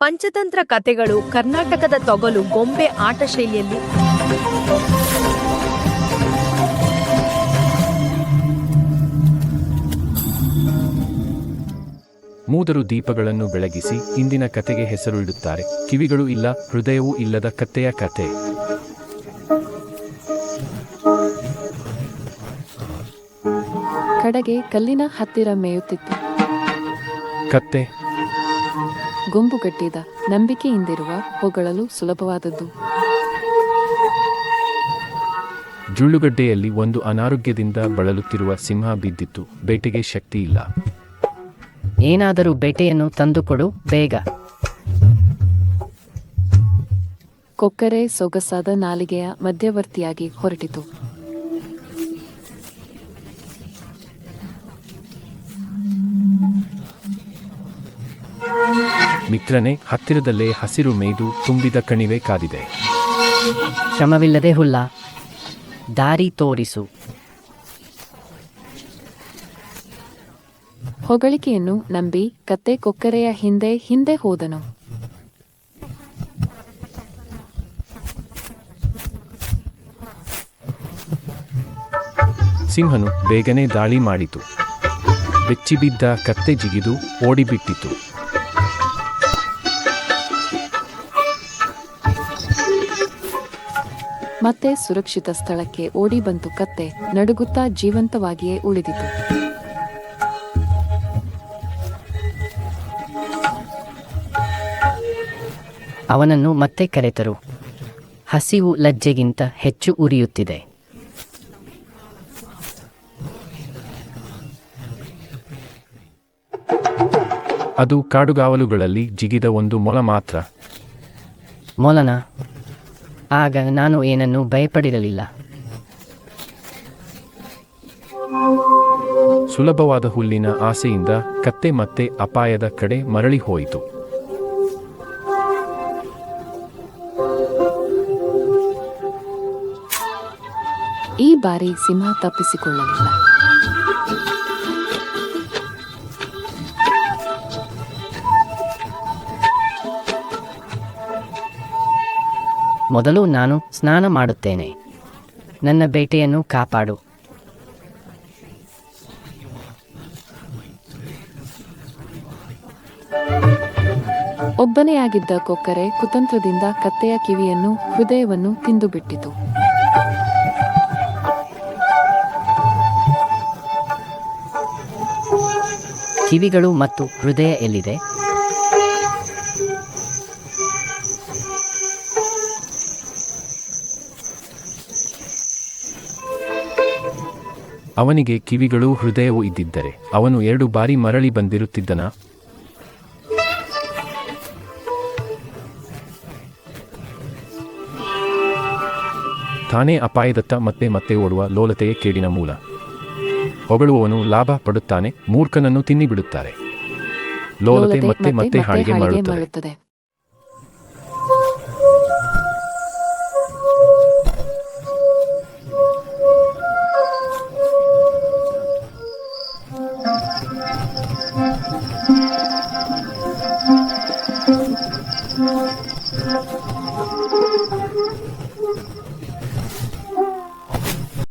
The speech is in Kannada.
ಪಂಚತಂತ್ರ ಕಥೆಗಳು ಕರ್ನಾಟಕದ ತೊಗಲು ಗೊಂಬೆ ಆಟ ಶೈಲಿಯಲ್ಲಿ ಮೂದರು ದೀಪಗಳನ್ನು ಬೆಳಗಿಸಿ ಇಂದಿನ ಕತೆಗೆ ಹೆಸರು ಇಡುತ್ತಾರೆ. ಕಿವಿಗಳು ಇಲ್ಲ, ಹೃದಯವೂ ಇಲ್ಲದ ಕತ್ತೆಯ ಕತೆ. ಕಡೆಗೆ ಕಲ್ಲಿನ ಹತ್ತಿರ ಮೇಯುತ್ತಿತ್ತು. ಕತ್ತೆ ಗುಂಪುಗಟ್ಟಿದ ನಂಬಿಕೆಯಿಂದಿರುವ ಹೊಗಳಲು ಸುಲಭವಾದದ್ದು. ಜುಳ್ಳುಗಡ್ಡೆಯಲ್ಲಿ ಒಂದು ಅನಾರೋಗ್ಯದಿಂದ ಬಳಲುತ್ತಿರುವ ಸಿಂಹ ಬಿದ್ದಿತ್ತು. ಬೇಟೆಗೆ ಶಕ್ತಿ ಇಲ್ಲ. ಏನಾದರೂ ಬೇಟೆಯನ್ನು ತಂದುಕೊಡು ಬೇಗ. ಕೊಕ್ಕರೆ ಸೊಗಸಾದ ನಾಲಿಗೆಯ ಮಧ್ಯವರ್ತಿಯಾಗಿ ಹೊರಟಿತು. ಮಿತ್ರನೇ, ಹತ್ತಿರದಲ್ಲೇ ಹಸಿರು ಮೇಯ್ದು ತುಂಬಿದ ಕಣಿವೆ ಕಾದಿದೆ. ಶ್ರಮವಿಲ್ಲದೆ ಹುಲ್ಲ, ದಾರಿ ತೋರಿಸು. ಹೊಗಳಿಕೆಯನ್ನು ನಂಬಿ ಕತ್ತೆ ಕೊಕ್ಕರೆಯ ಹಿಂದೆ ಹಿಂದೆ ಹೋದನು. ಸಿಂಹನು ಬೇಗನೆ ದಾಳಿ ಮಾಡಿತು. ಬೆಚ್ಚಿಬಿದ್ದ ಕತ್ತೆ ಜಿಗಿದು ಓಡಿಬಿಟ್ಟಿತು. ಮತ್ತೆ ಸುರಕ್ಷಿತ ಸ್ಥಳಕ್ಕೆ ಓಡಿ ಬಂತು. ಕತ್ತೆ ನಡುಗುತ್ತಾ ಜೀವಂತವಾಗಿಯೇ ಉಳಿದಿತು. ಅವನನ್ನು ಮತ್ತೆ ಕರೆತರು. ಹಸಿವು ಲಜ್ಜೆಗಿಂತ ಹೆಚ್ಚು ಉರಿಯುತ್ತಿದೆ. ಅದು ಕಾಡುಗಾವಲುಗಳಲ್ಲಿ ಜಿಗಿದ ಒಂದು ಮೊಲ ಮಾತ್ರ. ಮೊಲನ? ಆಗ ನಾನು ಏನನ್ನೂ ಭಯಪಡಿರಲಿಲ್ಲ. ಸುಲಭವಾದ ಹುಲ್ಲಿನ ಆಸೆಯಿಂದ ಕತ್ತೆ ಮತ್ತೆ ಅಪಾಯದ ಕಡೆ ಮರಳಿ ಹೋಯಿತು. ಈ ಬಾರಿ ಸಿಂಹ ತಪ್ಪಿಸಿಕೊಳ್ಳಲಿಲ್ಲ. ಮೊದಲು ನಾನು ಸ್ನಾನ ಮಾಡುತ್ತೇನೆ. ನನ್ನ ಬೇಟೆಯನ್ನು ಕಾಪಾಡು. ಒಬ್ಬನೆಯಾಗಿದ್ದ ಕೊಕ್ಕರೆ ಕುತಂತ್ರದಿಂದ ಕತ್ತೆಯ ಕಿವಿಯನ್ನು ಹೃದಯವನ್ನು ತಿಂದುಬಿಟ್ಟಿತು. ಕಿವಿಗಳು ಮತ್ತು ಹೃದಯ ಎಲ್ಲಿದೆ? ಅವನಿಗೆ ಕಿವಿಗಳೂ ಹೃದಯವೂ ಇದ್ದಿದ್ದರೆ ಅವನು 2 ಬಾರಿ ಮರಳಿ ಬಂದಿರುತ್ತಿದ್ದನ? ತಾನೇ ಅಪಾಯದತ್ತ ಮತ್ತೆ ಮತ್ತೆ ಓಡುವ ಲೋಲತೆಯೇ ಕೇಡಿನ ಮೂಲ. ಹೊಗಳುವವನು ಲಾಭ ಪಡುತ್ತಾನೆ, ಮೂರ್ಖನನ್ನು ತಿನ್ನಿಬಿಡುತ್ತಾರೆ. ಲೋಲತೆ ಮತ್ತೆ ಮತ್ತೆ ಹಾಳಿಗೆ ಮರಳುತ್ತದೆ.